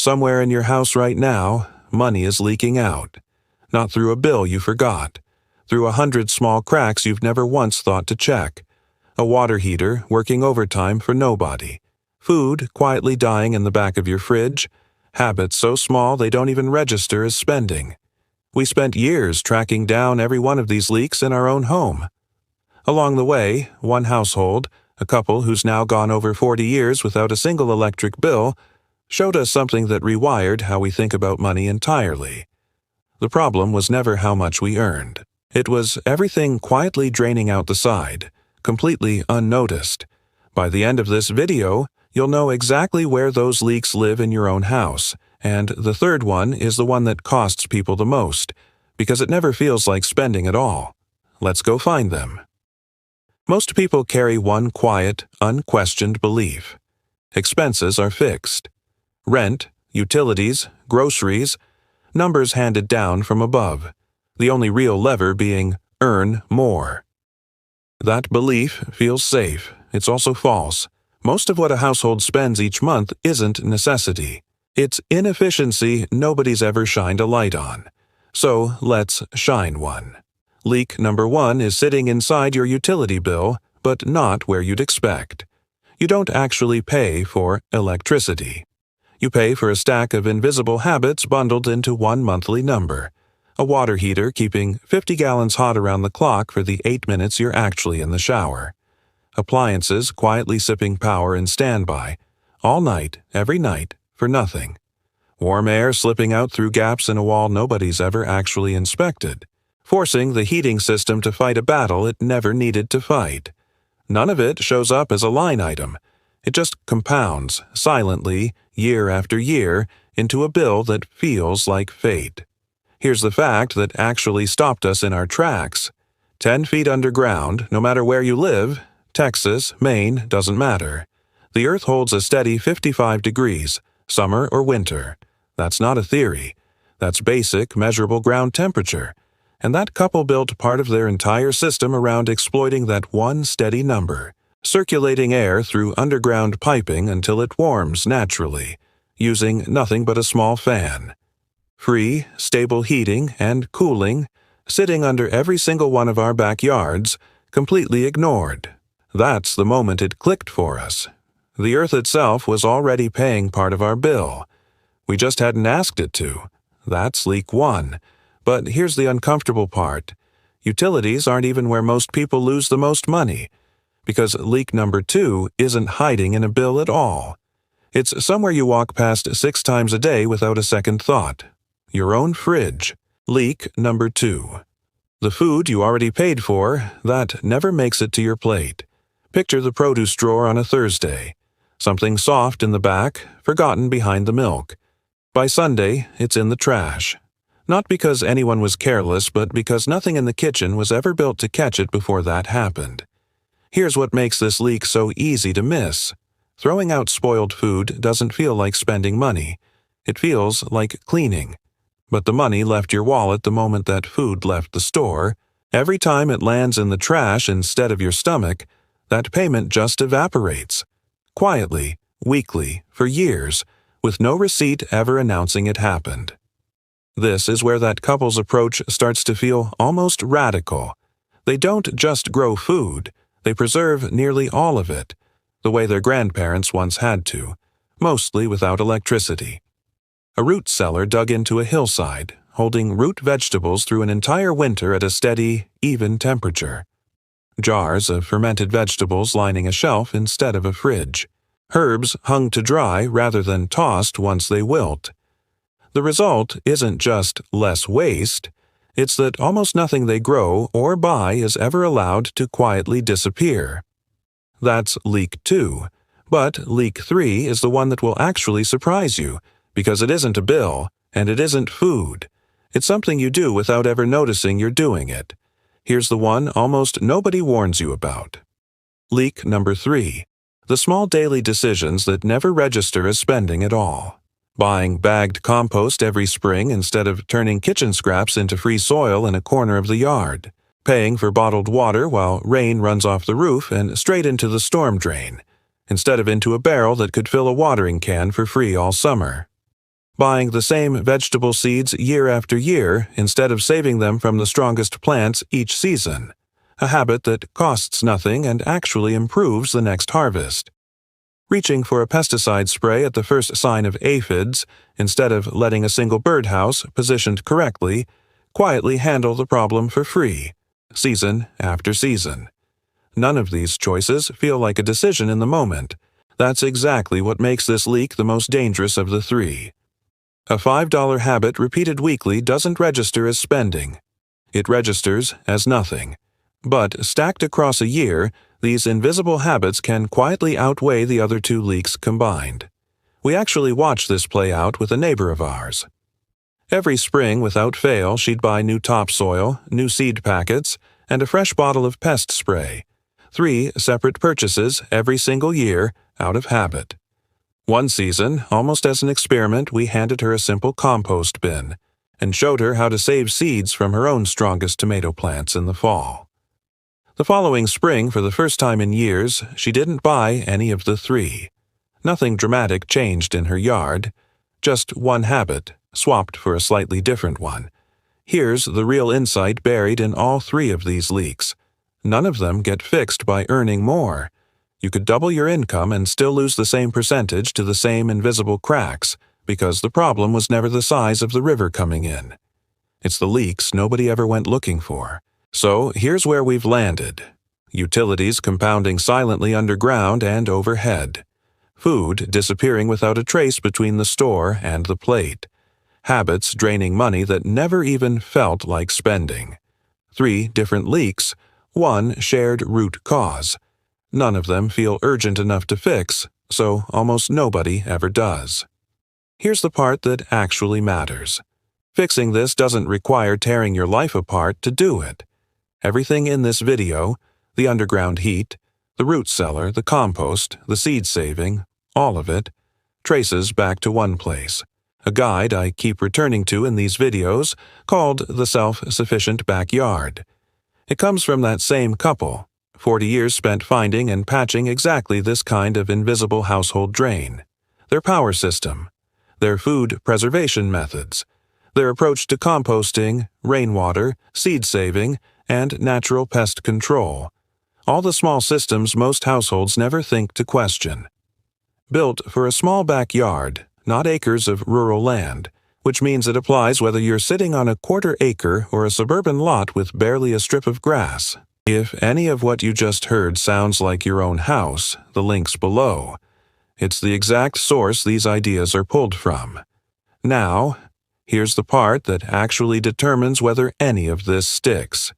Somewhere in your house right now, money is leaking out. Not through a bill you forgot. Through 100 small cracks you've never once thought to check. A water heater working overtime for nobody. Food quietly dying in the back of your fridge. Habits so small they don't even register as spending. We spent years tracking down every one of these leaks in our own home. Along the way, one household, a couple who's now gone over 40 years without a single electric bill, showed us something that rewired how we think about money entirely. The problem was never how much we earned. It was everything quietly draining out the side, completely unnoticed. By the end of this video, you'll know exactly where those leaks live in your own house, and the third one is the one that costs people the most, because it never feels like spending at all. Let's go find them. Most people carry one quiet, unquestioned belief. Expenses are fixed. Rent, utilities, groceries, numbers handed down from above, the only real lever being earn more. That belief feels safe. It's also false. Most of what a household spends each month isn't necessity. It's inefficiency nobody's ever shined a light on. So let's shine one. Leak number 1 is sitting inside your utility bill, but not where you'd expect. You don't actually pay for electricity. You pay for a stack of invisible habits bundled into one monthly number. A water heater keeping 50 gallons hot around the clock for the 8 minutes you're actually in the shower. Appliances quietly sipping power in standby, all night, every night, for nothing. Warm air slipping out through gaps in a wall nobody's ever actually inspected, forcing the heating system to fight a battle it never needed to fight. None of it shows up as a line item. It just compounds, silently, year after year, into a bill that feels like fate. Here's the fact that actually stopped us in our tracks. 10 feet underground, no matter where you live, Texas, Maine, doesn't matter. The Earth holds a steady 55 degrees, summer or winter. That's not a theory. That's basic, measurable ground temperature. And that couple built part of their entire system around exploiting that one steady number, circulating air through underground piping until it warms naturally, using nothing but a small fan. Free, stable heating and cooling, sitting under every single one of our backyards, completely ignored. That's the moment it clicked for us. The Earth itself was already paying part of our bill. We just hadn't asked it to. That's leak 1. But here's the uncomfortable part. Utilities aren't even where most people lose the most money, because leak number 2 isn't hiding in a bill at all. It's somewhere you walk past 6 times a day without a second thought. Your own fridge. Leak number 2. The food you already paid for, that never makes it to your plate. Picture the produce drawer on a Thursday. Something soft in the back, forgotten behind the milk. By Sunday, it's in the trash. Not because anyone was careless, but because nothing in the kitchen was ever built to catch it before that happened. Here's what makes this leak so easy to miss. Throwing out spoiled food doesn't feel like spending money. It feels like cleaning. But the money left your wallet the moment that food left the store. Every time it lands in the trash instead of your stomach, that payment just evaporates. Quietly, weekly, for years, with no receipt ever announcing it happened. This is where that couple's approach starts to feel almost radical. They don't just grow food, they preserve nearly all of it, the way their grandparents once had to, mostly without electricity. A root cellar dug into a hillside, holding root vegetables through an entire winter at a steady, even temperature. Jars of fermented vegetables lining a shelf instead of a fridge. Herbs hung to dry rather than tossed once they wilt. The result isn't just less waste, it's that almost nothing they grow or buy is ever allowed to quietly disappear. That's leak 2, but leak 3 is the one that will actually surprise you, because it isn't a bill, and it isn't food. It's something you do without ever noticing you're doing it. Here's the one almost nobody warns you about. Leak number 3. The small daily decisions that never register as spending at all. Buying bagged compost every spring instead of turning kitchen scraps into free soil in a corner of the yard. Paying for bottled water while rain runs off the roof and straight into the storm drain, instead of into a barrel that could fill a watering can for free all summer. buying the same vegetable seeds year after year instead of saving them from the strongest plants each season, a habit that costs nothing and actually improves the next harvest. Reaching for a pesticide spray at the first sign of aphids instead of letting a single birdhouse, positioned correctly, quietly handle the problem for free, season after season. None of these choices feel like a decision in the moment. That's exactly what makes this leak the most dangerous of the three. A $5 habit repeated weekly doesn't register as spending. It registers as nothing. But stacked across a year, these invisible habits can quietly outweigh the other two leaks combined. We actually watched this play out with a neighbor of ours. Every spring, without fail, she'd buy new topsoil, new seed packets, and a fresh bottle of pest spray. 3 separate purchases every single year, out of habit. One season, almost as an experiment, we handed her a simple compost bin and showed her how to save seeds from her own strongest tomato plants in the fall. The following spring, for the first time in years, she didn't buy any of the 3. Nothing dramatic changed in her yard, just one habit, swapped for a slightly different one. Here's the real insight buried in all 3 of these leaks. None of them get fixed by earning more. You could double your income and still lose the same percentage to the same invisible cracks, because the problem was never the size of the river coming in. It's the leaks nobody ever went looking for. So here's where we've landed. Utilities compounding silently underground and overhead. Food disappearing without a trace between the store and the plate. Habits draining money that never even felt like spending. 3 different leaks, 1 shared root cause. None of them feel urgent enough to fix, so almost nobody ever does. Here's the part that actually matters. Fixing this doesn't require tearing your life apart to do it. Everything in this video, the underground heat, the root cellar, the compost, the seed saving, all of it, traces back to one place. A guide I keep returning to in these videos called The Self-Sufficient Backyard. It comes from that same couple, 40 years spent finding and patching exactly this kind of invisible household drain. Their power system, their food preservation methods, their approach to composting, rainwater, seed saving, and natural pest control. All the small systems most households never think to question. Built for a small backyard, not acres of rural land, which means it applies whether you're sitting on a quarter-acre or a suburban lot with barely a strip of grass. If any of what you just heard sounds like your own house, the link's below. It's the exact source these ideas are pulled from. Now, here's the part that actually determines whether any of this sticks.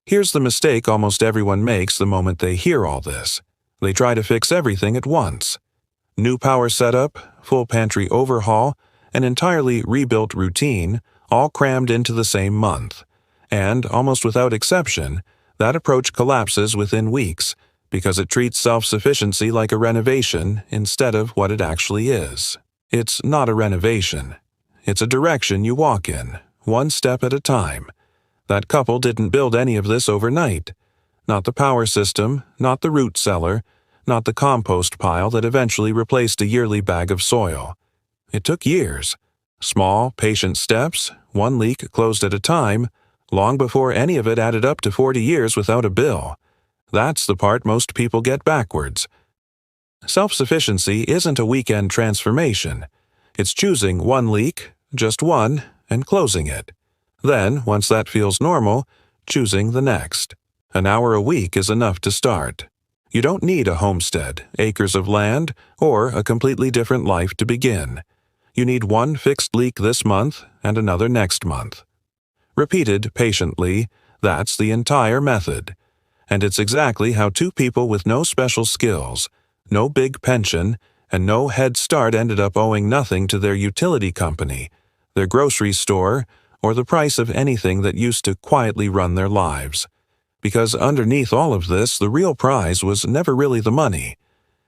Here's the mistake almost everyone makes the moment they hear all this. They try to fix everything at once. New power setup, full pantry overhaul, an entirely rebuilt routine, all crammed into the same month. And, almost without exception, that approach collapses within weeks because it treats self-sufficiency like a renovation instead of what it actually is. It's not a renovation. It's a direction you walk in, one step at a time. That couple didn't build any of this overnight. Not the power system, not the root cellar, not the compost pile that eventually replaced a yearly bag of soil. It took years. Small, patient steps, one leak closed at a time, long before any of it added up to 40 years without a bill. That's the part most people get backwards. Self-sufficiency isn't a weekend transformation. It's choosing one leak, just one, and closing it. Then, once that feels normal, choosing the next. An hour a week is enough to start. You don't need a homestead, acres of land, or a completely different life to begin. You need one fixed leak this month and another next month. Repeated patiently, that's the entire method. And it's exactly how 2 people with no special skills, no big pension, and no head start ended up owing nothing to their utility company, their grocery store, or the price of anything that used to quietly run their lives. Because underneath all of this, the real prize was never really the money.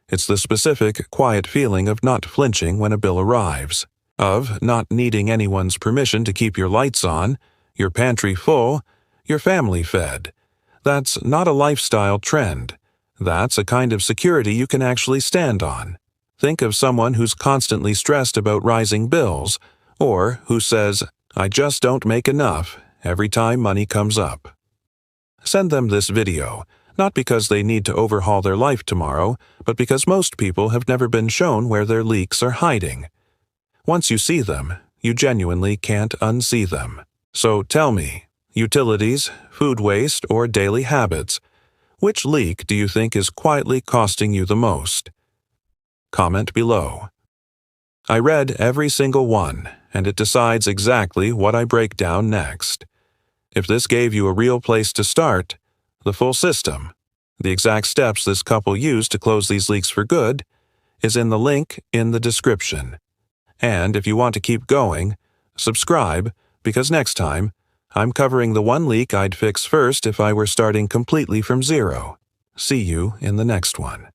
It's the specific, quiet feeling of not flinching when a bill arrives, of not needing anyone's permission to keep your lights on, your pantry full, your family fed. That's not a lifestyle trend. That's a kind of security you can actually stand on. Think of someone who's constantly stressed about rising bills, or who says, "I just don't make enough," every time money comes up. Send them this video, not because they need to overhaul their life tomorrow, but because most people have never been shown where their leaks are hiding. Once you see them, you genuinely can't unsee them. So tell me, utilities, food waste, or daily habits, which leak do you think is quietly costing you the most? Comment below. I read every single one, and it decides exactly what I break down next. If this gave you a real place to start, the full system, the exact steps this couple used to close these leaks for good, is in the link in the description. And if you want to keep going, subscribe, because next time, I'm covering the one leak I'd fix first if I were starting completely from zero. See you in the next one.